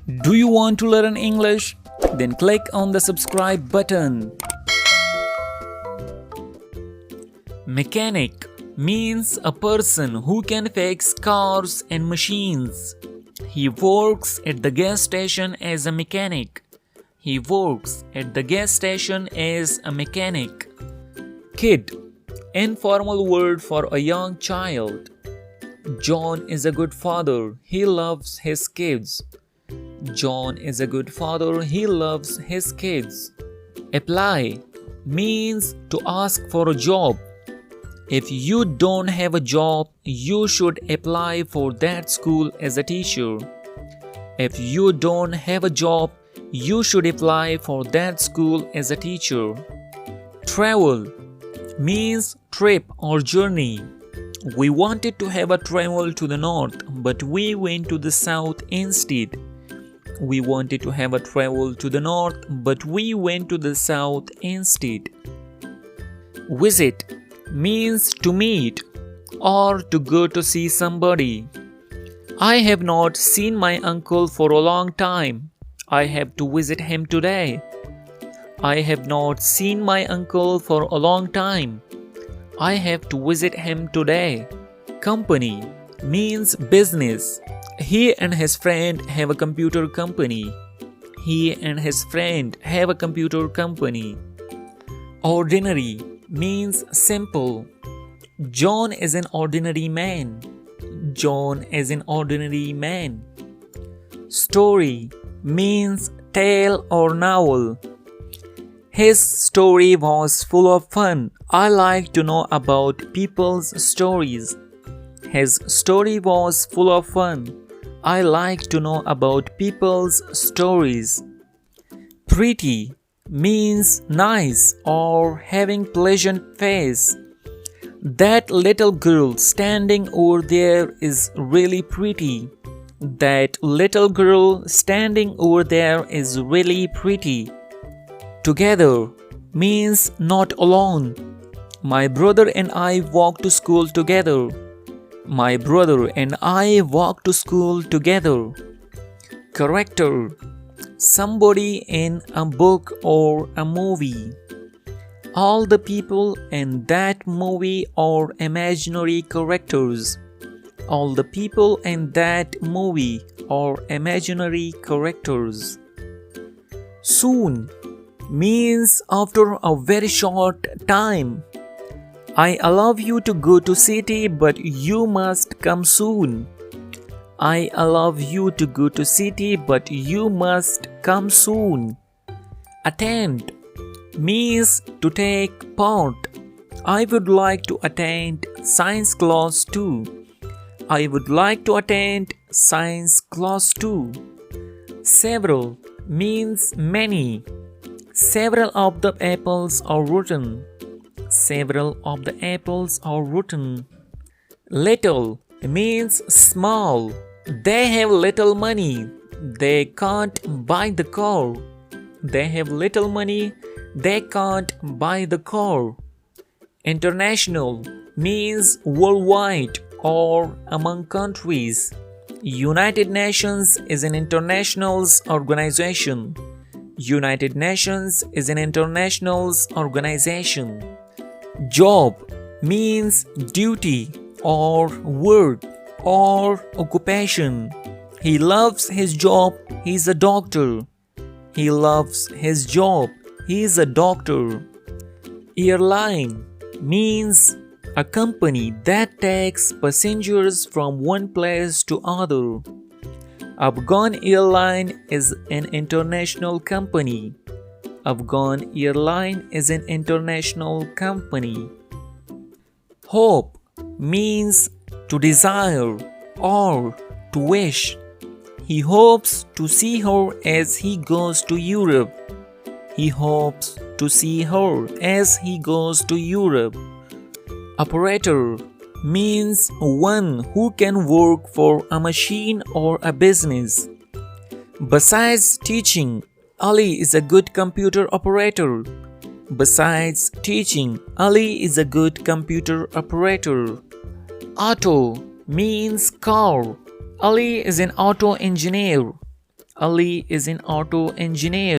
Do you want to learn English? Then click on the subscribe button. Mechanic means a person who can fix cars and machines. He works at the gas station as a mechanic. He works at the gas station as a mechanic. Kid, informal word for a young child. John is a good father. He loves his kids. John is a good father. He loves his kids. Apply means to ask for a job. If you don't have a job, you should apply for that school as a teacher. If you don't have a job, you should apply for that school as a teacher. Travel means trip or journey. We wanted to have a travel to the north, but we went to the south instead. We wanted to have a travel to the north, but we went to the south instead. Visit means to meet or to go to see somebody. I have not seen my uncle for a long time. I have to visit him today. I have not seen my uncle for a long time. I have to visit him today. Company means business. He and his friend have a computer company. He and his friend have a computer company. Ordinary means simple. John is an ordinary man. John is an ordinary man. Story means tale or novel. His story was full of fun. I like to know about people's stories. His story was full of fun. I like to know about people's stories. Pretty means nice or having pleasant face. That little girl standing over there is really pretty. That little girl standing over there is really pretty. Together means not alone. My brother and I walk to school together. My brother and I walk to school together. Character, somebody in a book or a movie. All the people in that movie are imaginary characters. All the people in that movie are imaginary characters. Soon means after a very short time. I allow you to go to city, but you must come soon. I allow you to go to city, but you must come soon. Attend means to take part. I would like to attend science class too. I would like to attend science class too. Several means many. Several of the apples are rotten. Several of the apples are rotten. Little means small. They have little money. They can't buy the car. They have little money. They can't buy the car. International means worldwide or among countries. United Nations is an international organization. United Nations is an international organization. Job means duty or work or occupation. He loves his job. He is a doctor. He loves his job. He is a doctor. Airline means a company that takes passengers from one place to other. Afghan Airline is an international company. Afghan Airline is an international company. Hope means to desire or to wish. He hopes to see her as he goes to Europe. He hopes to see her as he goes to Europe. Operator means one who can work for a machine or a business. Besides teaching, Ali is a good computer operator. Besides teaching, Ali is a good computer operator. Auto means car. Ali is an auto engineer. Ali is an auto engineer.